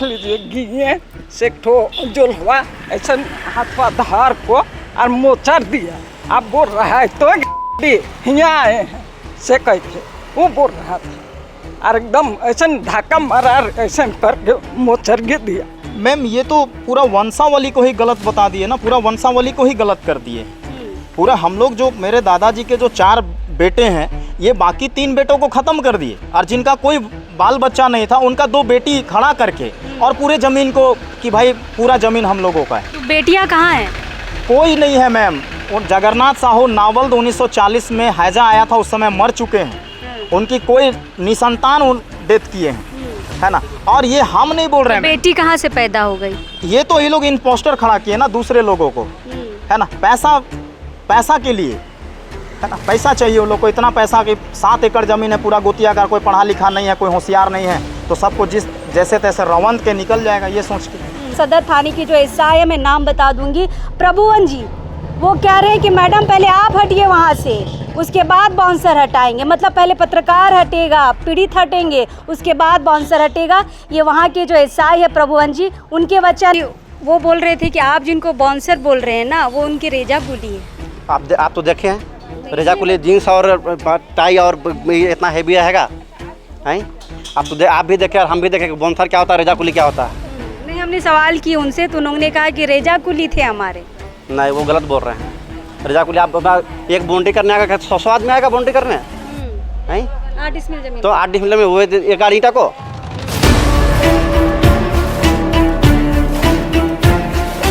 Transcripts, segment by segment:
लीजिए से जो हुआ ऐसा हाथ धार को और मोचर दिया। आप बोल रहा है तो यहाँ आए हैं से कह के वो बोल रहा था और एकदम ऐसा धक्का मारा ऐसा करके मोचर गिर दिया। मैम ये तो पूरा वंशावली को ही गलत बता दिए ना, पूरा वंशावली को ही गलत कर दिए। पूरा हम लोग जो मेरे दादाजी के जो 4 बेटे हैं ये बाकी 3 बेटों को ख़त्म कर दिए और जिनका कोई बाल बच्चा नहीं था उनका 2 बेटी खड़ा करके और पूरे ज़मीन को कि भाई पूरा ज़मीन हम लोगों का है। तो बेटियां कहाँ हैं? कोई नहीं है मैम। और जगन्नाथ साहू नावल 1940 में हैजा आया था, उस समय मर चुके हैं। उनकी कोई निसंतान डेथ किए हैं, है ना। और ये हम नहीं बोल रहे हैं। बेटी कहाँ से पैदा हो गई? ये तो ये लोग इन पोस्टर खड़ा किए ना दूसरे लोगों को, है ना। पैसा के लिए, है ना। पैसा चाहिए उन लोग को, इतना पैसा कि 7 एकड़ ज़मीन है पूरा गोतिया का, कोई पढ़ा लिखा नहीं है, कोई होशियार नहीं है, तो सबको जैसे तैसे रवंत के निकल जाएगा ये सोच के। सदर थाने की जो एसआई है मैं नाम बता दूंगी, प्रभुवन जी, वो कह रहे हैं कि मैडम पहले आप हटिए वहाँ से, उसके बाद बाउंसर हटाएंगे। मतलब पहले पत्रकार हटेगा, पीड़ित हटेंगे, उसके बाद बाउंसर हटेगा। ये वहाँ के जो एसआई है प्रभुवन जी, उनके वचन वो बोल रहे थे कि आप जिनको बाउंसर बोल रहे हैं ना वो उनकी रेजा कुली है। आप तो देखे हैं रेजा कुली जीन्स और टाई और इतना हैवी रहेगा हैं। आप भी देखे और हम भी देखे बाउंसर क्या होता है, रेजा कुली क्या होता है। नहीं, हमने सवाल किए उनसे तो उन्होंने कहा कि रेजा कुली थे हमारे। नहीं, वो गलत बोल रहे हैं। रेजा कुली आप एक बाउंड्री करने आएगा 100 आदमी आएगा बाउंड्री करने हैं 8 डिसमिल जमीन, तो 8 डिसमिल में वो एक गाड़ी ईंटा को।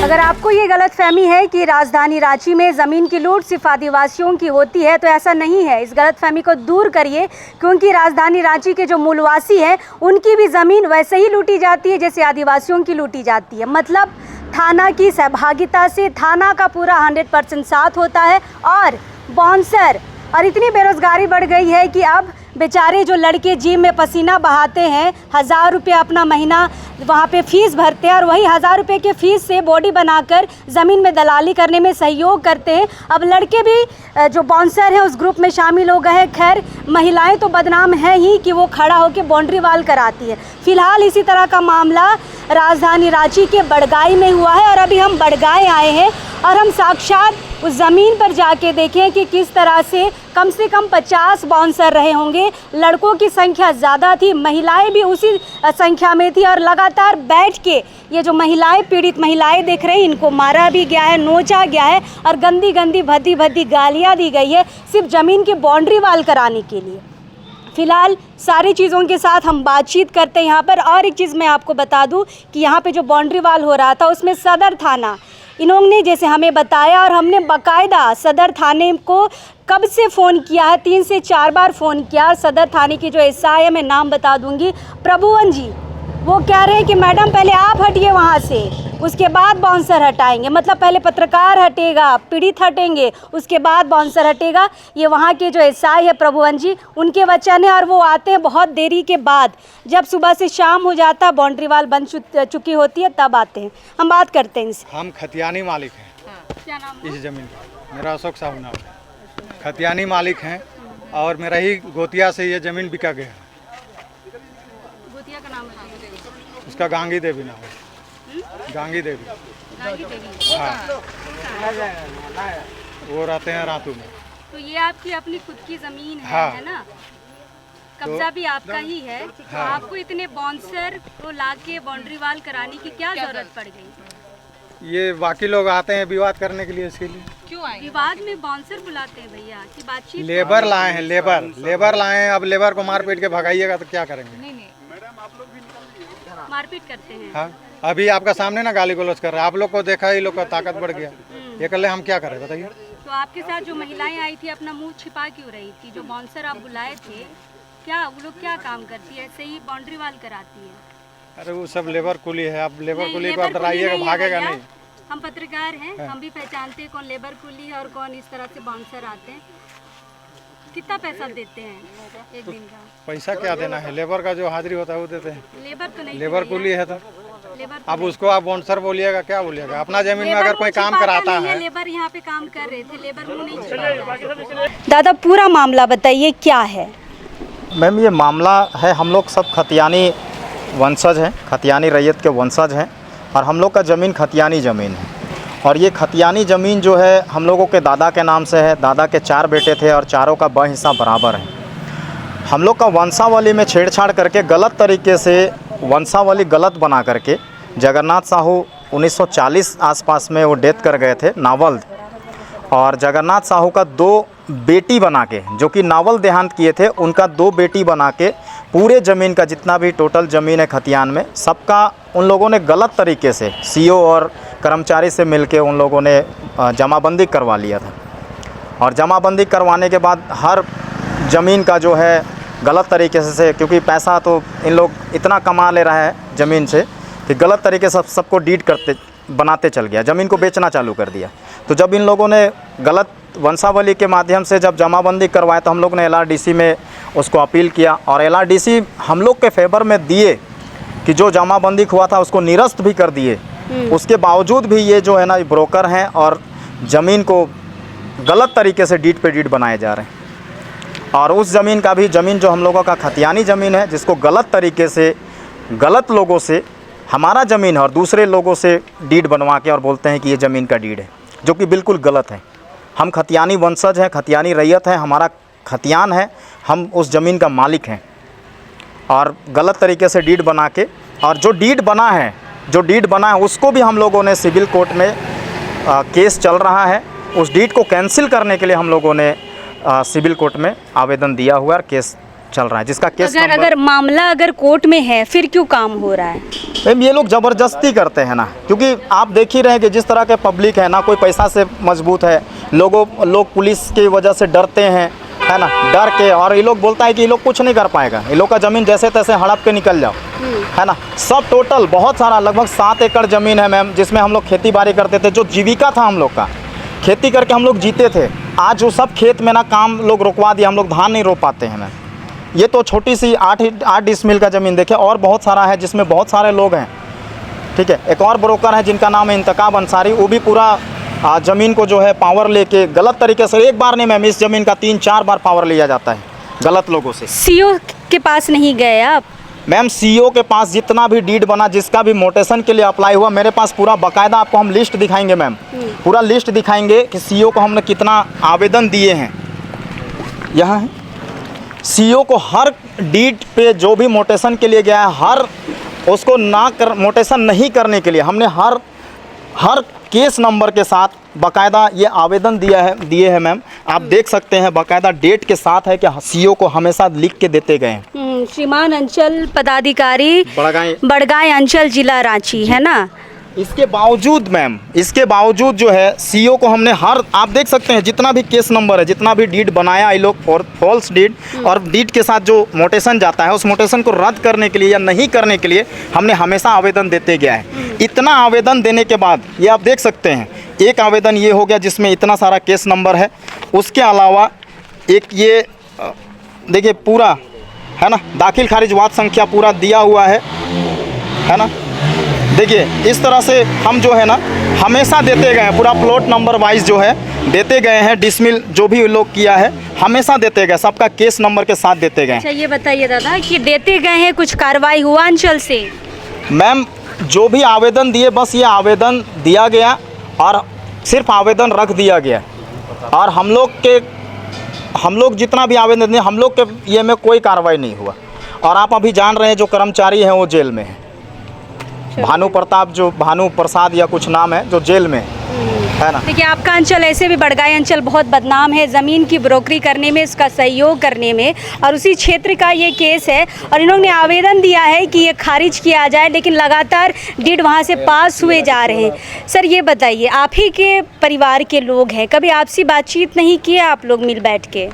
अगर आपको ये गलतफहमी है कि राजधानी रांची में ज़मीन की लूट सिर्फ आदिवासियों की होती है तो ऐसा नहीं है। इस गलतफहमी को दूर करिए, क्योंकि राजधानी रांची के जो मूलवासी हैं उनकी भी ज़मीन वैसे ही लूटी जाती है जैसे आदिवासियों की लूटी जाती है। मतलब थाना की सहभागिता से थाना का पूरा 100% साथ होता है और बाउंसर। और इतनी बेरोज़गारी बढ़ गई है कि अब बेचारे जो लड़के जिम में पसीना बहाते हैं, 1000 रुपये अपना महीना वहाँ पे फीस भरते हैं और वही 1000 रुपये के फीस से बॉडी बनाकर ज़मीन में दलाली करने में सहयोग करते हैं। अब लड़के भी जो बाउंसर हैं उस ग्रुप में शामिल हो गए हैं। खैर, महिलाएं तो बदनाम हैं ही कि वो खड़ा होकर बाउंड्री वाल कराती है। फ़िलहाल इसी तरह का मामला राजधानी रांची के बड़गाई में हुआ है और अभी हम बड़गाई आए हैं और हम साक्षात उस ज़मीन पर जाके देखें कि किस तरह से कम 50 बाउंसर रहे होंगे। लड़कों की संख्या ज़्यादा थी, महिलाएं भी उसी संख्या में थी और लगातार बैठ के ये जो महिलाएं, पीड़ित महिलाएं देख रहे हैं, इनको मारा भी गया है, नोचा गया है और गंदी गंदी भद्दी गालियाँ दी गई है सिर्फ ज़मीन की बाउंड्री वाल कराने के लिए। फ़िलहाल सारी चीज़ों के साथ हम बातचीत करते हैं यहाँ पर। और एक चीज़ मैं आपको बता दूँ कि यहाँ पे जो बाउंड्री वाल हो रहा था उसमें सदर थाना इन्होंने जैसे हमें बताया और हमने बाकायदा सदर थाने को कब से फ़ोन किया है, 3 से 4 बार फ़ोन किया। सदर थाने की जो एसआई है मैं नाम बता दूंगी, प्रभुवन जी, वो कह रहे हैं कि मैडम पहले आप हटिए वहाँ से, उसके बाद बाउंसर हटाएंगे। मतलब पहले पत्रकार हटेगा, पीड़ित हटेंगे, उसके बाद बाउंसर हटेगा। ये वहाँ के जो एसआई है प्रभुवन जी, उनके वचन है और वो आते हैं बहुत देरी के बाद, जब सुबह से शाम हो जाता, बाउंड्री वाल बन चुकी होती है, तब आते हैं। हम बात करते हैं इनसे। हम खतियानी मालिक हैं। क्या नाम है? इस ज़मीन का मेरा अशोक साहू नाम है। खतियानी मालिक हैं और मेरा ही गोतिया से ये ज़मीन बिका गया। गोतिया का नाम है? उसका गांगी देवी नाम है। गांगी देवी। हाँ, वो रहते हैं रातू में। तो ये आपकी अपनी खुद की ज़मीन है, हाँ। है ना? कब्जा भी आपका ही है। तो आपको इतने बाउंसर को लाके बाउंड्री वाल कराने की क्या जरूरत पड़ गई? ये बाकी लोग आते हैं विवाद करने के लिए, इसके लिए। क्यों आए? विवाद में बाउंसर बुलाते हैं भैया की बातचीत? लेबर लाए हैं, लेबर लाए हैं। अब लेबर को मार पीट के भगाइएगा तो क्या करेंगे? नहीं, मारपीट करते हैं। हाँ, अभी आपका सामने ना गाली गलौज कर रहा है। आप लोग को देखा, ये लोग का ताकत बढ़ गया। ये कर ले, हम क्या करें बताइए। तो आपके साथ जो महिलाएं आई थी अपना मुंह छिपा क्यों रही थी? जो बाउंसर आप बुलाए थे, क्या वो लोग क्या काम करती है? ऐसे ही बाउंड्री वाल कराती है? अरे वो सब लेबर कुली है। आप लेबर कुली को लेबर आप डराइएगा, कुली नहीं है भागेगा भैया। नहीं। हम पत्रकार हैं, हम भी पहचानते हैं कौन लेबर कुली है और कौन इस तरह से बाउंसर आते हैं। कितना पैसा देते हैं एक दिन का? पैसा क्या देना है, लेबर का जो हाजिरी होता है वो देते हैं। लेबर तो नहीं, लेबर कूली है तो लेबर अब उसको आप बाउंसर बोलिएगा, क्या बोलिएगा। अपना जमीन में अगर कोई काम कराता है, लेबर यहाँ पे काम कर रहे थे, लेबर मुंह नहीं छिपाता। दादा पूरा मामला बताइए क्या है? मैम ये मामला है, हम लोग सब खतियानी वंशज हैं, खतियानी रैयत के वंशज हैं और हम लोग का ज़मीन खतियानी ज़मीन है। और ये खतियानी ज़मीन जो है हम लोगों के दादा के नाम से है। दादा के 4 बेटे थे और चारों का ब हिस्सा बराबर है। हम लोग का वंशावली में छेड़छाड़ करके गलत तरीके से वंशावली गलत बना करके जगन्नाथ साहू 1940 आसपास में वो डेथ कर गए थे नावल, और जगन्नाथ साहू का 2 बेटी बना के, जो कि नावल देहांत किए थे, उनका 2 बेटी बना के पूरे ज़मीन का जितना भी टोटल ज़मीन है खतियान में सबका उन लोगों ने गलत तरीके से सीओ और कर्मचारी से मिलके उन लोगों ने जमाबंदी करवा लिया था। और जमाबंदी करवाने के बाद हर ज़मीन का जो है गलत तरीके से, क्योंकि पैसा तो इन लोग इतना कमा ले रहा है ज़मीन से कि गलत तरीके से सबको डीड करते बनाते चल गया, ज़मीन को बेचना चालू कर दिया। तो जब इन लोगों ने गलत वंशावली के माध्यम से जब जमाबंदी करवाए तो हम लोग ने LRDC में उसको अपील किया और LRDC हम लोग के फेवर में दिए कि जो जमाबंदी हुआ था उसको निरस्त भी कर दिए। उसके बावजूद भी ये जो है ना ब्रोकर हैं और ज़मीन को गलत तरीके से डीड पे डीड बनाए जा रहे हैं। और उस ज़मीन का भी, ज़मीन जो हम लोगों का खतियानी ज़मीन है, जिसको गलत तरीके से गलत लोगों से हमारा ज़मीन है और दूसरे लोगों से डीड बनवा के और बोलते हैं कि ये ज़मीन का डीड है, जो कि बिल्कुल गलत है। हम खतियानी वंशज हैं, खतियानी रैयत है, हमारा खतियान है, हम उस ज़मीन का मालिक हैं। और गलत तरीके से डीड बना के, और जो डीड बना है उसको भी हम लोगों ने सिविल कोर्ट में केस चल रहा है। उस डीड को कैंसिल करने के लिए हम लोगों ने सिविल कोर्ट में आवेदन दिया हुआ है और केस चल रहा है, जिसका केस अगर मामला अगर कोर्ट में है फिर क्यों काम हो रहा है? मैम ये लोग ज़बरदस्ती करते हैं ना, क्योंकि आप देख ही रहे हैं कि जिस तरह के पब्लिक है ना, कोई पैसा से मजबूत है, लोग पुलिस की वजह से डरते हैं, है ना, डर के, और ये लोग बोलता है कि ये लोग कुछ नहीं कर पाएगा, ये लोग का ज़मीन जैसे तैसे हड़प के निकल जाओ, है ना। सब टोटल बहुत सारा लगभग 7 एकड़ ज़मीन है मैम, जिसमें हम लोग खेती बाड़ी करते थे, जो जीविका था हम लोग का, खेती करके हम लोग जीते थे। आज वो सब खेत में ना काम लोग रुकवा दिया, हम लोग धान नहीं रोप पाते हैं मैम। ये तो छोटी सी 8 डिसमिल का ज़मीन देखे, और बहुत सारा है जिसमें बहुत सारे लोग हैं, ठीक है। एक और ब्रोकर है जिनका नाम है इंतकाब अंसारी, वो भी पूरा ज़मीन को जो है पावर लेके गलत तरीके से, एक बार नहीं मैम, इस ज़मीन का 3-4 बार पावर लिया जाता है गलत लोगों से। सीओ के पास नहीं गए आप? मैम सीओ के पास जितना भी डीड बना, जिसका भी मोटेशन के लिए अप्लाई हुआ, मेरे पास पूरा बाकायदा आपको हम लिस्ट दिखाएंगे मैम, पूरा लिस्ट दिखाएंगे कि सीओ को हमने कितना आवेदन दिए हैं। यहाँ है सीओ को हर डीड पे जो भी मोटेशन के लिए गया है, हर उसको मोटेशन नहीं करने के लिए हमने हर केस नंबर के साथ बाकायदा ये आवेदन दिए हैं मैम। आप देख सकते हैं बाकायदा डेट के साथ है कि सीओ को हमेशा लिख के देते गए हैं। श्रीमान अंचल पदाधिकारी बड़गांव अंचल जिला रांची, है ना। इसके बावजूद मैम, इसके बावजूद जो है सीओ को हमने आप देख सकते हैं जितना भी केस नंबर है, जितना भी डीड बनाया ये लोग फॉल्स डीड, और डीड के साथ जो मोटेशन जाता है उस मोटेशन को रद्द करने के लिए या नहीं करने के लिए हमने हमेशा आवेदन देते गया है। इतना आवेदन देने के बाद ये आप देख सकते हैं, एक आवेदन ये हो गया जिसमें इतना सारा केस नंबर है। उसके अलावा एक ये देखिए पूरा है ना, दाखिल खारिज वाद संख्या पूरा दिया हुआ है ना। देखिए इस तरह से हम जो है ना हमेशा देते गए हैं, पूरा प्लॉट नंबर वाइज जो है देते गए हैं, डिसमिल जो भी लोग किया है हमेशा देते गए, सबका केस नंबर के साथ देते गए। अच्छा ये बताइए दादा कि देते गए हैं, कुछ कार्रवाई हुआ अंचल से? मैम जो भी आवेदन दिए, बस ये आवेदन दिया गया और सिर्फ आवेदन रख दिया गया, और हम लोग जितना भी आवेदन दिए, हम लोग के ये में कोई कार्रवाई नहीं हुआ। और आप अभी जान रहे हैं जो कर्मचारी हैं वो जेल में है, भानु प्रसाद या कुछ नाम है, जो जेल में है ना। देखिए आपका अंचल ऐसे भी बड़गांव अंचल बहुत बदनाम है ज़मीन की ब्रोकरी करने में, इसका सहयोग करने में, और उसी क्षेत्र का ये केस है। और इन्होंने आवेदन दिया है कि ये खारिज किया जाए, लेकिन लगातार डीड वहाँ से पास हुए जा रहे हैं। सर ये बताइए, आप ही के परिवार के लोग हैं, कभी आपसी बातचीत नहीं किए आप लोग मिल बैठ के?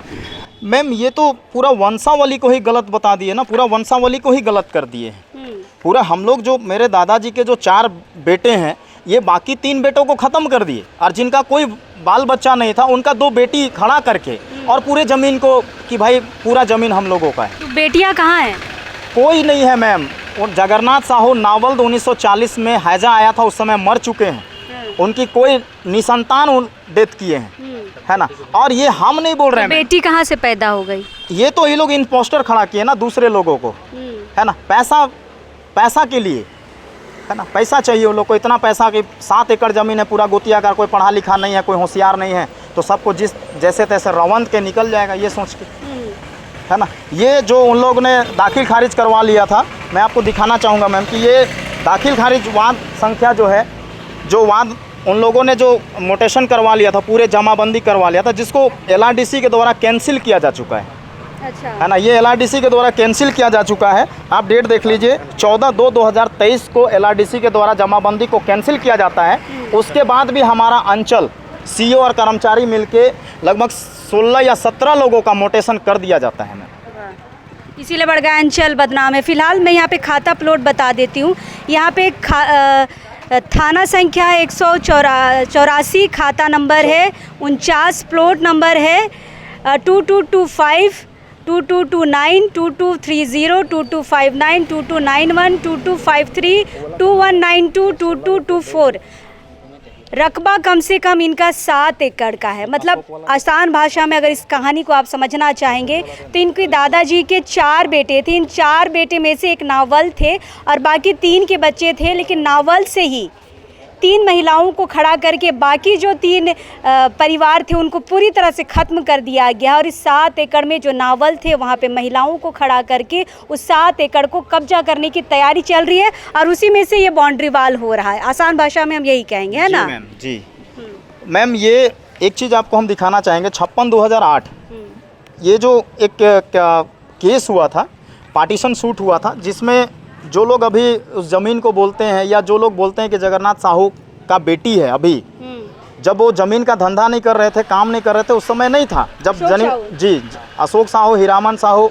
मैम ये तो पूरा वंशावली को ही गलत बता दिए ना, पूरा वंशावली को ही गलत कर दिए। पूरा हम लोग जो मेरे दादाजी के जो 4 बेटे हैं, ये बाकी 3 बेटों को ख़त्म कर दिए, और जिनका कोई बाल बच्चा नहीं था उनका 2 बेटी खड़ा करके और पूरे ज़मीन को कि भाई पूरा ज़मीन हम लोगों का है। तो बेटियां कहाँ हैं? कोई नहीं है मैम। और जगन्नाथ साहू नावल 1940 में हैजा आया था, उस समय मर चुके हैं। उनकी कोई निसंतान डेथ किए हैं, है ना। और ये हम नहीं बोल रहे हैं। बेटी कहाँ से पैदा हो गई? ये तो ये लोग इन पोस्टर खड़ा किए ना दूसरे लोगों को, है ना। पैसा के लिए, है ना। पैसा चाहिए उन लोग को, इतना पैसा कि 7 एकड़ ज़मीन है, पूरा गोतिया का, कोई पढ़ा लिखा नहीं है, कोई होशियार नहीं है, तो सबको जैसे तैसे रवंत के निकल जाएगा, ये सोच के, है ना। ये जो उन लोग ने दाखिल खारिज करवा लिया था, मैं आपको दिखाना चाहूँगा मैम कि ये दाखिल खारिज वाद संख्या जो है, जो वाद उन लोगों ने जो मोटेशन करवा लिया था, पूरे जमाबंदी करवा लिया था, जिसको LRDC के द्वारा कैंसिल किया जा चुका है। अच्छा। है ना, ये LRDC के द्वारा कैंसिल किया जा चुका है। आप डेट देख लीजिए, 14/2/2023 को LRDC के द्वारा जमाबंदी को कैंसिल किया जाता है। उसके बाद भी हमारा अंचल CO और कर्मचारी मिलके लगभग 16 या 17 लोगों का मोटेशन कर दिया जाता है। इसीलिए बड़गांव अंचल बदनाम है। फिलहाल मैं यहाँ पे खाता प्लॉट बता देती हूँ। यहाँ पे थाना संख्या है 184, खाता नंबर है 49, प्लॉट नंबर है 2225, 2229, 2230, 2259, 2291, 2253, 2192, 2224। रकबा कम से कम इनका 7 एकड़ का है। मतलब आसान भाषा में अगर इस कहानी को आप समझना चाहेंगे तो इनके दादाजी के 4 बेटे थे। इन 4 बेटे में से एक नावल थे और बाकी 3 के बच्चे थे, लेकिन नावल से ही 3 महिलाओं को खड़ा करके बाकी जो 3 परिवार थे उनको पूरी तरह से ख़त्म कर दिया गया। और इस 7 एकड़ में जो नावल थे वहाँ पे महिलाओं को खड़ा करके उस 7 एकड़ को कब्जा करने की तैयारी चल रही है और उसी में से ये बाउंड्री वाल हो रहा है। आसान भाषा में हम यही कहेंगे, है ना। जी मैम, ये एक चीज़ आपको हम दिखाना चाहेंगे। 56/2008 ये जो एक केस हुआ था, पार्टीशन सूट हुआ था, जिसमें जो लोग अभी उस ज़मीन को बोलते हैं या जो लोग बोलते हैं कि जगन्नाथ साहू का बेटी है, अभी जब वो ज़मीन का धंधा नहीं कर रहे थे, काम नहीं कर रहे थे, उस समय नहीं था जब जी अशोक साहू, हीरामन साहू,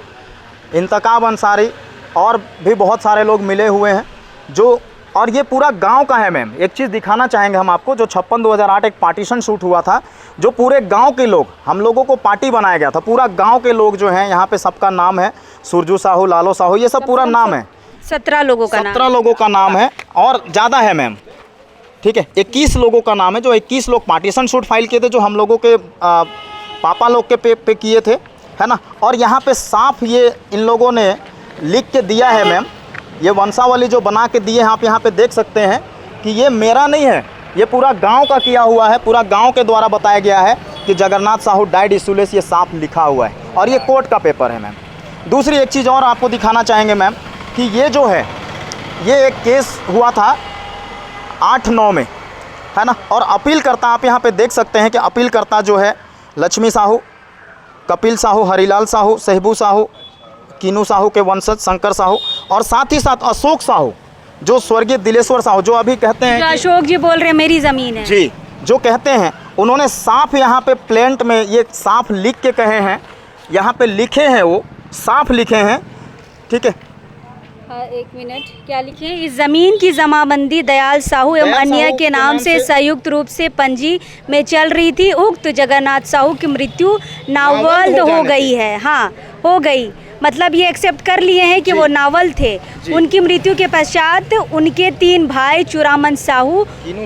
इंतकाब अंसारी और भी बहुत सारे लोग मिले हुए हैं जो, और ये पूरा गांव का है मैम। एक चीज़ दिखाना चाहेंगे हम आपको, जो 56/2008 एक पार्टीशन शूट हुआ था, जो पूरे गांव के लोग, हम लोगों को पार्टी बनाया गया था, पूरा गांव के लोग जो हैं, यहाँ पे सबका नाम है, सुरजू साहू, लालो साहू, ये सब पूरा नाम है। 17 लोगों का 17 लोगों का नाम है और ज़्यादा है मैम, ठीक है। 21 लोगों का नाम है, जो 21 लोग पार्टीशन शूट फाइल किए थे, जो हम लोगों के पापा लोग के पे किए थे, है ना। और यहाँ पे साफ ये इन लोगों ने लिख के दिया है मैम, ये वंशावली जो बना के दिए हैं, आप यहाँ पे देख सकते हैं कि ये मेरा नहीं है, ये पूरा गांव का किया हुआ है, पूरा गांव के द्वारा बताया गया है कि जगन्नाथ साहू डाइड इसुलेस, ये साफ लिखा हुआ है और ये कोर्ट का पेपर है मैम। दूसरी एक चीज़ और आपको दिखाना चाहेंगे मैम कि ये जो है, ये एक केस हुआ था 8/9 में, है ना। और अपीलकर्ता आप यहाँ पे देख सकते हैं कि अपीलकर्ता जो है लक्ष्मी साहू, कपिल साहू, हरिलाल साहू, सहबू साहू, कीनू साहू के वंशज शंकर साहू, और साथ ही साथ अशोक साहू, जो स्वर्गीय दिलेश्वर साहू, जो अभी कहते हैं कि अशोक जी बोल रहे हैं मेरी ज़मीन है जी, जो कहते हैं, उन्होंने साफ यहाँ पे प्लेंट में ये साफ लिख के कहे हैं, यहाँ पे लिखे हैं, वो साफ लिखे हैं, ठीक है। एक मिनट, क्या लिखे? इस जमीन की जमाबंदी दयाल साहू एवं अन्य के नाम से संयुक्त रूप से पंजी में चल रही थी। उक्त जगन्नाथ साहू की मृत्यु नावल हो गई है। हाँ, हो गई, मतलब ये एक्सेप्ट कर लिए हैं कि वो नावल थे। उनकी मृत्यु के पश्चात उनके 3 भाई चुरामन साहू,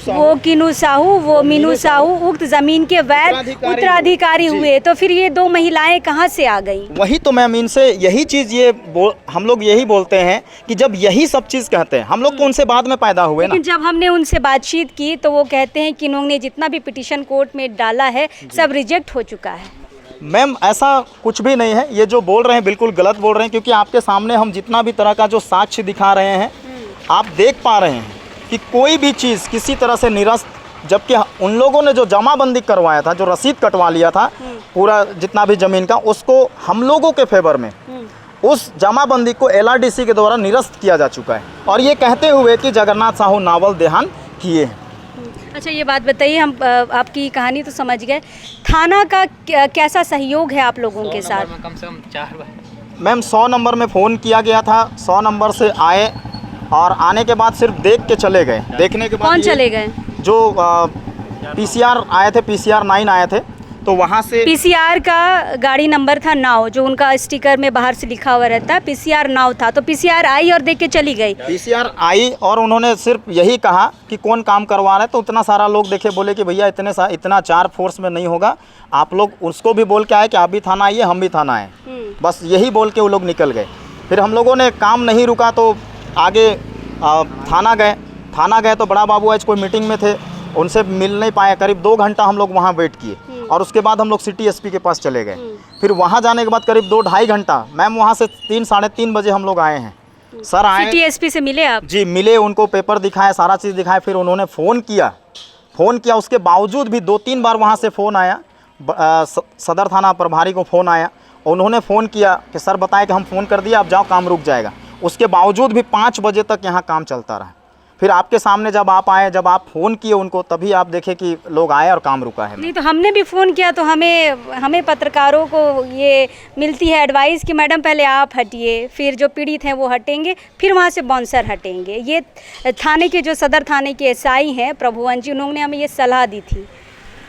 वो कीनू साहू, वो मीनू साहू उक्त जमीन के वैध उत्तराधिकारी हुए। तो फिर ये 2 महिलाएं कहाँ से आ गई? वही तो मैम, इनसे यही चीज़ हम लोग यही बोलते हैं कि जब यही सब चीज़ कहते हैं, हम लोग तो उनसे बाद में पैदा हुए ना। लेकिन जब हमने उनसे बातचीत की तो वो कहते हैं कि इन्होंने जितना भी पिटीशन कोर्ट में डाला है सब रिजेक्ट हो चुका है। मैम, ऐसा कुछ भी नहीं है, ये जो बोल रहे हैं बिल्कुल गलत बोल रहे हैं, क्योंकि आपके सामने हम जितना भी तरह का जो साक्ष्य दिखा रहे हैं, आप देख पा रहे हैं कि कोई भी चीज़ किसी तरह से निरस्त, जबकि उन लोगों ने जो जमाबंदी करवाया था, जो रसीद कटवा लिया था पूरा जितना भी ज़मीन का, उसको हम लोगों के फेवर में उस जमाबंदी को LRDC के द्वारा निरस्त किया जा चुका है, और ये कहते हुए कि जगन्नाथ साहू नावल देहांत किए हैं। अच्छा, ये बात बताइए, हम आपकी कहानी तो समझ गए, थाना का कैसा सहयोग है आप लोगों के साथ? कम से कम 4 बार मैम 100 नंबर में फ़ोन किया गया था, 100 नंबर से आए और आने के बाद सिर्फ देख के चले गए। देखने के बाद कौन चले गए? जो PCR आए थे, PCR 9 आए थे, तो वहाँ से पीसीआर का गाड़ी नंबर था 9, जो उनका स्टिकर में बाहर से लिखा हुआ रहता है, पीसीआर 9 था। तो पीसीआर आई और देख के चली गई। पीसीआर आई और उन्होंने सिर्फ यही कहा कि कौन काम करवा रहा है। तो उतना सारा लोग देखे, बोले कि भैया इतना 4 फोर्स में नहीं होगा, आप लोग उसको भी बोल के आए कि आप भी थाना आइए, हम भी थाना आए। बस यही बोल के वो लोग निकल गए। फिर हम लोगों ने काम नहीं रुका तो आगे थाना गए तो बड़ा बाबू आज कोई मीटिंग में थे, उनसे मिल नहीं पाए। करीब 2 घंटा हम लोग वहाँ वेट किए और उसके बाद हम लोग सिटी एसपी के पास चले गए। फिर वहाँ जाने के बाद करीब 2-2.5 घंटा, मैम वहाँ से 3-3:30 बजे हम लोग आए हैं। सर आए, सिटी एसपी से मिले आप? जी मिले, उनको पेपर दिखाया, सारा चीज़ दिखाया। फिर उन्होंने फ़ोन किया, उसके बावजूद भी 2-3 बार वहाँ से फ़ोन आया, सदर थाना प्रभारी को फ़ोन आया। उन्होंने फ़ोन किया कि सर बताएं कि हम फ़ोन कर दिया, आप जाओ, काम रुक जाएगा। उसके बावजूद भी 5 बजे तक यहाँ काम चलता रहा। फिर आपके सामने जब आप आए, जब आप फ़ोन किए उनको, तभी आप देखे कि लोग आए और काम रुका है। नहीं तो हमने भी फ़ोन किया तो हमें पत्रकारों को ये मिलती है एडवाइस कि मैडम पहले आप हटिए, फिर जो पीड़ित हैं वो हटेंगे, फिर वहाँ से बाउंसर हटेंगे। ये थाने के जो सदर थाने के एसआई हैं प्रभुवन जी, उन्होंने हमें ये सलाह दी थी।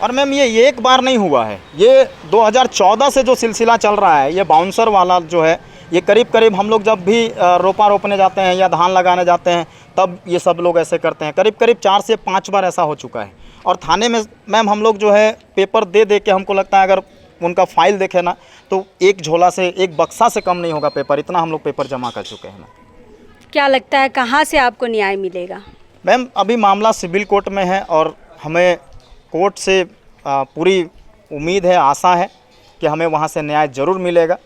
और मैम ये एक बार नहीं हुआ है, ये 2014 से जो सिलसिला चल रहा है, ये बाउंसर वाला जो है, ये करीब हम लोग जब भी रोपा रोपने जाते हैं या धान लगाने जाते हैं तब ये सब लोग ऐसे करते हैं। करीब 4 से 5 बार ऐसा हो चुका है। और थाने में मैम हम लोग जो है पेपर दे के, हमको लगता है अगर उनका फाइल देखे ना तो एक झोला से, एक बक्सा से कम नहीं होगा पेपर, इतना हम लोग पेपर जमा कर चुके हैं। क्या लगता है कहाँ से आपको न्याय मिलेगा? मैम अभी मामला सिविल कोर्ट में है और हमें कोर्ट से पूरी उम्मीद है, आशा है कि हमें वहाँ से न्याय ज़रूर मिलेगा,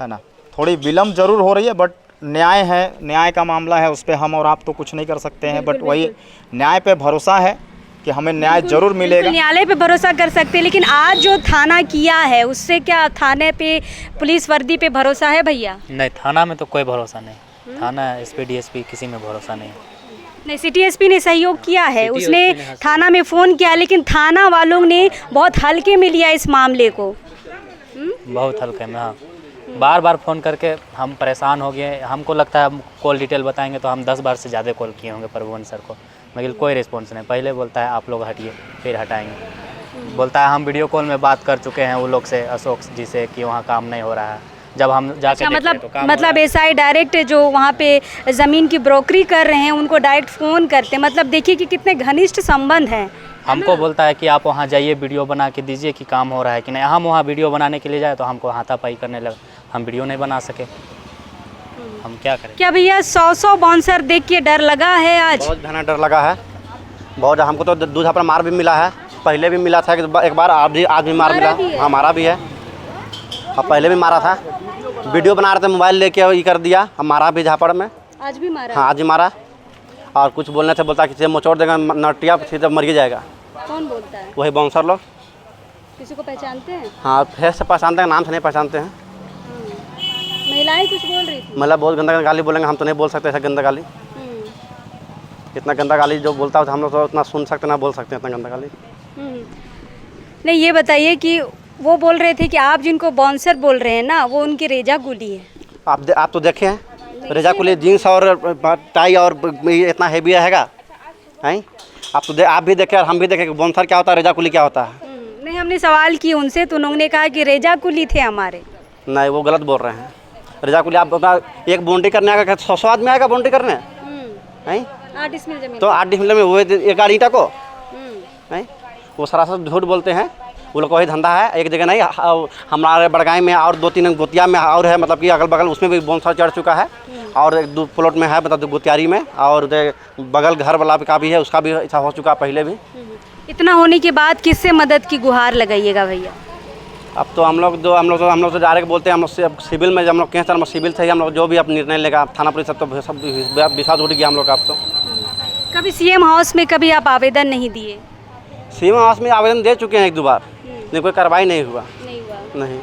है ना। थोड़ी विलम्ब ज़रूर हो रही है, बट न्याय है, न्याय का मामला है, उस पर हम और आप तो कुछ नहीं कर सकते हैं। बट वही न्याय पे भरोसा है कि हमें न्याय ज़रूर मिलेगा। न्यायालय पे भरोसा कर सकते हैं, लेकिन आज जो थाना किया है उससे क्या थाने पे, पुलिस वर्दी पे भरोसा है भैया? नहीं, थाना में तो कोई भरोसा नहीं। थाना एसपी डीएसपी किसी में भरोसा नहीं। नहीं, सिटी एसपी ने सहयोग किया है, उसने थाना में फ़ोन किया, लेकिन थाना वालों ने बहुत हल्के में लिया इस मामले को। बहुत हल्के में, हाँ। बार फ़ोन करके हम परेशान हो गए। हमको लगता है हम कॉल डिटेल बताएंगे तो हम 10 बार से ज़्यादा कॉल किए होंगे प्रभुवन सर को, मगर कोई रिस्पॉन्स नहीं। पहले बोलता है आप लोग हटिए, फिर हटाएंगे। बोलता है हम वीडियो कॉल में बात कर चुके हैं वो लोग से, अशोक जी से, कि वहाँ काम नहीं हो रहा है। जब हम जाके मतलब एसआई डायरेक्ट जो वहाँ पे ज़मीन की ब्रोकरी कर रहे हैं उनको डायरेक्ट फ़ोन करते, मतलब देखिए कि कितने घनिष्ठ संबंध हैं। हमको बोलता है कि आप वहाँ जाइए, वीडियो बना के दीजिए कि काम हो रहा है कि नहीं। हम वहाँ वीडियो बनाने के लिए जाए तो हमको हाथापाई करने लगे, हम वीडियो नहीं बना सके, हम क्या करें। क्या भैया 100 बाउंसर देख के डर लगा है आज? बहुत घना डर लगा है, बहुत। हमको तो दूसरा पर मार भी मिला है, पहले भी मिला था एक बार, आज भी मार मिला, हमारा भी है। अब पहले भी मारा था, वीडियो बना रहे थे, मोबाइल लेके ये कर दिया, हमारा भी झापड़ में। आज भी मारा? हाँ, आज ही मारा। और कुछ बोलने थे, बोलता कि मोचोड़ देगा नटिया, फिर मर ही जाएगा। कौन बोलता है? वही बाउंसर लोग। किसी को पहचानते हैं? हाँ, फेस से पहचानते हैं, नाम से नहीं पहचानते हैं। महिलाएं कुछ बोल रही थी? मतलब बहुत गंदा गाली बोलेंगे, हम तो नहीं बोल सकते ऐसा गंदा गाली। इतना गंदा गाली जो बोलता है हम लोग तो उतना सुन सकते ना बोल सकते हैं इतना गंदा गाली। नहीं, ये बताइए कि वो बोल रहे थे कि आप जिनको बाउंसर बोल रहे हैं ना, वो उनकी रेजा कुली है। आप तो देखे हैं, रेजा कुली जीन्स और टाई और इतना हेवी रहेगा, हैं? आप भी देखे और हम भी देखे कि बाउंसर क्या होता है, रेजा कुली क्या होता है। नहीं, हमने सवाल की उनसे तो उन्होंने कहा कि रेजा कुली थे हमारे। नहीं, वो गलत बोल रहे हैं। रेजा कुली आप एक बाउंड्री करने आएगा, 100 आदमी आएगा बाउंड्री करने, हैं? 8 डिसमिल जमीन, तो 8 डिसमिल में वो एक गाड़ी ईंटा को, हैं? वो सरासर झूठ बोलते हैं। वो लोग का वही धंधा है, एक जगह नहीं, हमारे बड़गाई में और 2-3 गोतिया में और है, मतलब कि अगल बगल उसमें भी बाउंसर चढ़ चुका है। और 1-2 प्लॉट में है, मतलब गोतियारी में, और बगल घर वाला का भी है, उसका भी ऐसा हो चुका पहले भी। इतना होने के बाद किससे मदद की गुहार लगाइएगा भैया? अब तो हम लोग तो डायरेक्ट बोलते हैं, हम लोग सिविल में, हम लोग कहें सर सिविल से ही हम लोग जो भी अब निर्णय लेगा, थाना पुलिस तो सब विश्वास उठ गया हम लोग का। अब तो कभी सीएम हाउस में कभी आप आवेदन नहीं दिए? सीएम हाउस में आवेदन दे चुके हैं 1-2 बार, लेकिन कोई कार्रवाई नहीं हुआ। नहीं।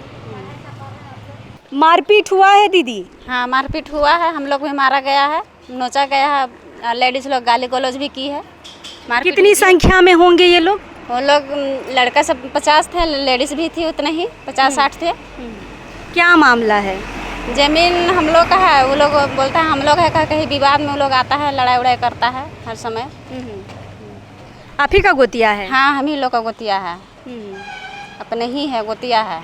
मारपीट हुआ है दीदी? हाँ, मारपीट हुआ है, हम लोग भी मारा गया है, नोचा गया है, लेडीज़ लोग गाली गलौज भी की है। कितनी संख्या में होंगे ये लोग? वो लोग लड़का सब 50 थे, लेडीज़ भी थी उतने ही, 50-60 थे। क्या मामला है? जमीन हम लोग का है, वो लोग बोलता है हम लोग है, कहीं विवाद में वो लोग आता है, लड़ाई उड़ाई करता है हर समय। आप ही का गोतिया है? हाँ, हम ही लोग का गोतिया है। अपने ही है, गोतिया है।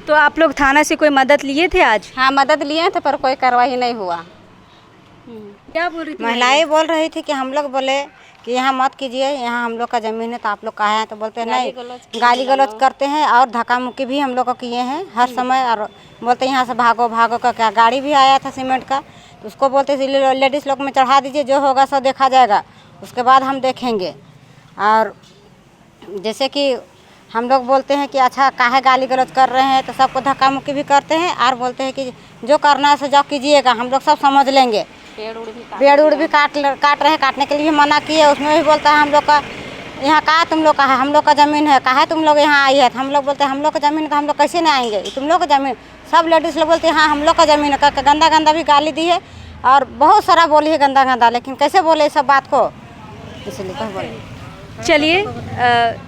तो आप लोग थाना से कोई मदद लिए थे आज? हाँ, मदद लिए थे पर कोई कार्रवाई नहीं हुआ। क्या बोल रही थी महिलाएं बोल रही थी कि हम लोग बोले कि यहाँ मत कीजिए, यहाँ हम लोग का ज़मीन है, तो आप लोग कहाँ हैं? तो बोलते हैं नहीं, गाली गलौज करते हैं और धक्का मुक्की भी हम लोग को किए हैं हर समय। और बोलते हैं यहाँ से भागो भागो का। क्या गाड़ी भी आया था सीमेंट का, तो उसको बोलते थे लेडीज़ लोग में चढ़ा दीजिए, जो होगा सो देखा जाएगा, उसके बाद हम देखेंगे। और जैसे कि हम लोग बोलते हैं कि अच्छा काहे गाली गलौज कर रहे हैं, तो सबको धक्का मुक्की भी करते हैं और बोलते हैं कि जो करना है सो जाओ कीजिएगा, हम लोग सब समझ लेंगे। पेड़ उड़ भी काट रहे हैं, काटने के लिए मना किए। उसमें भी बोलता है हम लोग का यहाँ कहा तुम लोग का है, हम लोग का ज़मीन है, कहा तुम लोग यहाँ आई है। तो हम लोग बोलते हैं हम लोग का ज़मीन का हम लोग कैसे नहीं आएंगे, तुम लोग का ज़मीन। सब लेडीज़ लोग बोलते हैं हाँ हम लोग का ज़मीन है। गंदा गंदा भी गाली दी है और बहुत सारा बोली है गंदा गंदा, लेकिन कैसे बोले इस सब बात को, इसलिए कह बोले। चलिए,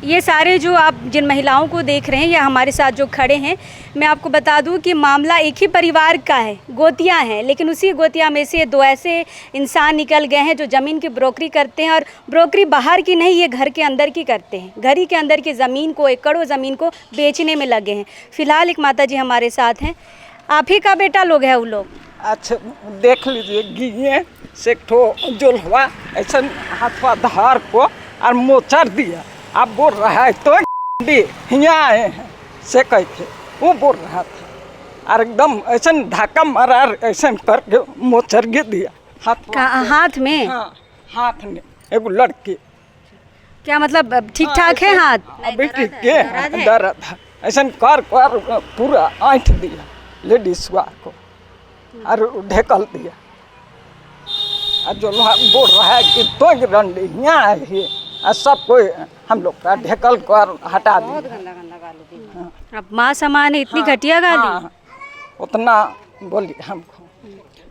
ये सारे जो आप जिन महिलाओं को देख रहे हैं या हमारे साथ जो खड़े हैं, मैं आपको बता दूं कि मामला एक ही परिवार का है, गोतियां हैं। लेकिन उसी गोतिया में से दो ऐसे इंसान निकल गए हैं जो ज़मीन की ब्रोकरी करते हैं, और ब्रोकरी बाहर की नहीं, ये घर के अंदर की करते हैं। घर ही के अंदर की ज़मीन को, एकड़ों ज़मीन को बेचने में लगे हैं। फ़िलहाल एक माता जी हमारे साथ हैं। आप ही का बेटा लोग है वो लोग? अच्छा देख लीजिए, गिए से ठो जोलवा ऐसा हाथवा धार को और मोचर दिया। आप बोल रहा है तो यहाँ आए हैं से कह के वो बोल रहा था, और एकदम ऐसा धक्का मारा, ऐसा करके मोचर गिर दिया हाथ में? हाँ, हाथ में एगो लड़की। क्या मतलब ठीक ठाक है हाथ? अभी ठीक है, दर्द है ऐसा कर पूरा ऐंठ दिया लेडीज को और ढेकल दिया। और जो बोल रहा है कि तो रंडी यहाँ है, और सब कोई हम लोग का ढेकल कर हटा दिया। अब माँ समान है, इतनी घटिया गाली? हाँ, उतना बोली हमको।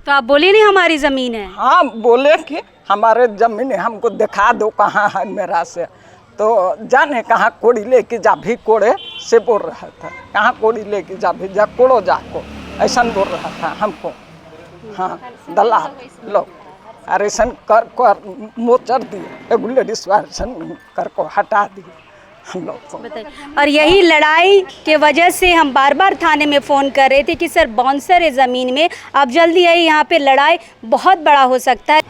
तो आप बोले नहीं हमारी ज़मीन है? हाँ बोले कि हमारे ज़मीन है, हमको दिखा दो कहाँ है मेरा से। तो जाने कहाँ कोड़ी लेके जा भी कोड़े से बोल रहा था, कहाँ कोड़ी लेके जा भी जा कोड़ो जाको, ऐसा बोल रहा था हमको। हाँ दलाल लोग और ऐसा कर मोचर दिए, एगो लेडीज कर को हटा दिए हम लोग को। और यही लड़ाई के वजह से हम बार बार थाने में फ़ोन कर रहे थे कि सर बाउंसर है ज़मीन में, आप जल्दी आइए, यहाँ पे लड़ाई बहुत बड़ा हो सकता है।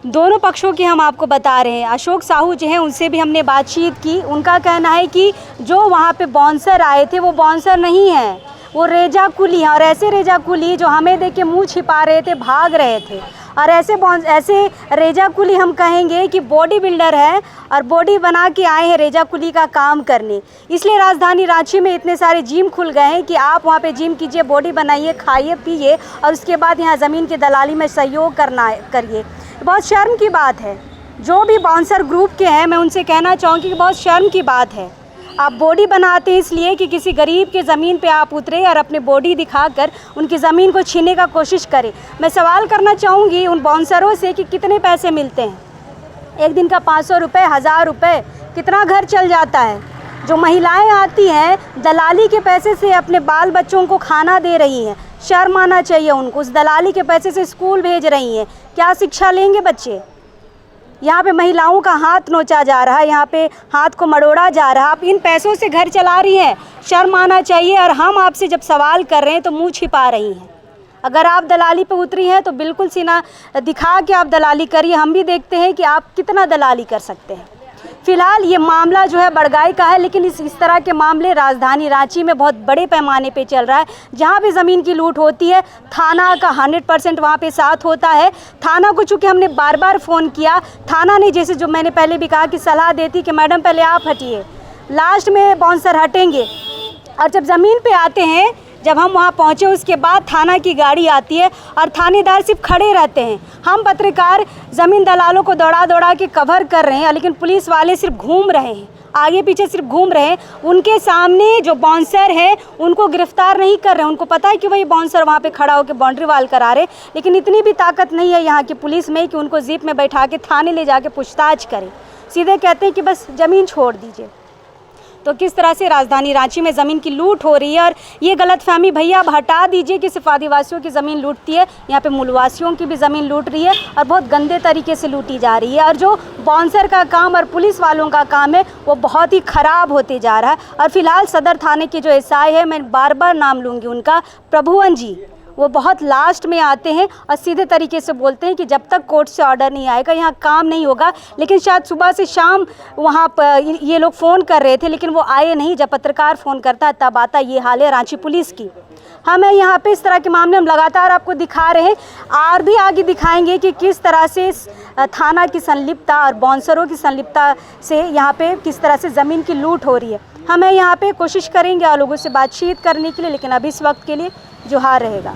दोनों पक्षों की हम आपको बता रहे हैं। अशोक साहू जो हैं उनसे भी हमने बातचीत की। उनका कहना है कि जो वहाँ पे बाउंसर आए थे वो बाउंसर नहीं हैं, वो रेजा कुली हैं। और ऐसे रेजा कुली जो हमें देख के मुँह छिपा रहे थे, भाग रहे थे। और ऐसे रेजा कुली हम कहेंगे कि बॉडी बिल्डर है और बॉडी बना के आए हैं रेजा कुली का काम करने। इसलिए राजधानी रांची में इतने सारे जिम खुल गए हैं कि आप वहाँ पे जिम कीजिए, बॉडी बनाइए, खाइए पिए और उसके बाद यहाँ ज़मीन की दलाली में सहयोग करिए। बहुत शर्म की बात है। जो भी बाउंसर ग्रुप के हैं, मैं उनसे कहना चाहूँगी कि बहुत शर्म की बात है। आप बॉडी बनाते हैं इसलिए कि किसी गरीब के ज़मीन पे आप उतरे और अपने बॉडी दिखाकर उनकी ज़मीन को छीनने का कोशिश करें। मैं सवाल करना चाहूँगी उन बाउंसरों से कि कितने पैसे मिलते हैं? एक दिन का 500 रुपये, 1000 रुपये, कितना घर चल जाता है? जो महिलाएं आती हैं दलाली के पैसे से अपने बाल बच्चों को खाना दे रही हैं, शर्म आना चाहिए उनको। उस दलाली के पैसे से स्कूल भेज रही हैं, क्या शिक्षा लेंगे बच्चे? यहाँ पे महिलाओं का हाथ नोचा जा रहा है, यहाँ पे हाथ को मड़ोड़ा जा रहा है। आप इन पैसों से घर चला रही हैं, शर्म आना चाहिए। और हम आपसे जब सवाल कर रहे हैं तो मुंह छिपा रही हैं। अगर आप दलाली पे उतरी हैं तो बिल्कुल सीना दिखा के आप दलाली करिए, हम भी देखते हैं कि आप कितना दलाली कर सकते हैं। फ़िलहाल ये मामला जो है बड़गाई का है, लेकिन इस तरह के मामले राजधानी रांची में बहुत बड़े पैमाने पे चल रहा है। जहाँ भी ज़मीन की लूट होती है थाना का 100% वहाँ पे साथ होता है। थाना को चूँकि हमने बार बार फ़ोन किया, थाना ने जैसे जो मैंने पहले भी कहा कि सलाह देती कि मैडम पहले आप हटिए, लास्ट में बाउंसर हटेंगे। और जब ज़मीन पे आते हैं, जब हम वहाँ पहुँचे उसके बाद थाना की गाड़ी आती है और थानेदार सिर्फ खड़े रहते हैं। हम पत्रकार ज़मीन दलालों को दौड़ा दौड़ा के कवर कर रहे हैं, लेकिन पुलिस वाले सिर्फ घूम रहे हैं, आगे पीछे सिर्फ घूम रहे हैं। उनके सामने जो बाउंसर है उनको गिरफ्तार नहीं कर रहे हैं। उनको पता है कि वही बाउंसर वहाँ पे खड़ा होकर बाउंड्री वाल करा रहे, लेकिन इतनी भी ताकत नहीं है यहाँ की पुलिस में कि उनको जीप में बैठा के थाने ले जाके पूछताछ करें। सीधे कहते हैं कि बस ज़मीन छोड़ दीजिए। तो किस तरह से राजधानी रांची में ज़मीन की लूट हो रही है। और ये गलतफहमी भैया आप हटा दीजिए कि सिर्फ आदिवासियों की ज़मीन लूटती है, यहाँ पे मूलवासियों की भी ज़मीन लूट रही है और बहुत गंदे तरीके से लूटी जा रही है। और जो बाउंसर का काम और पुलिस वालों का काम है वो बहुत ही ख़राब होते जा रहा है। और फिलहाल सदर थाने के जो एसआई है, मैं बार बार नाम लूँगी उनका, प्रभुवन जी, वो बहुत लास्ट में आते हैं और सीधे तरीके से बोलते हैं कि जब तक कोर्ट से ऑर्डर नहीं आएगा यहाँ काम नहीं होगा। लेकिन शायद सुबह से शाम वहाँ पर ये लोग फ़ोन कर रहे थे लेकिन वो आए नहीं। जब पत्रकार फ़ोन करता है तब आता। ये हाल है रांची पुलिस की। हमें यहाँ पे इस तरह के मामले हम लगातार आपको दिखा रहे हैं और भी आगे दिखाएंगे कि किस तरह से थाना की संलिप्तता और बाउंसरों की संलिप्तता से यहाँ पे किस तरह से ज़मीन की लूट हो रही है। हमें यहाँ पे कोशिश करेंगे और लोगों से बातचीत करने के लिए, लेकिन अभी इस वक्त के लिए जोहार रहेगा।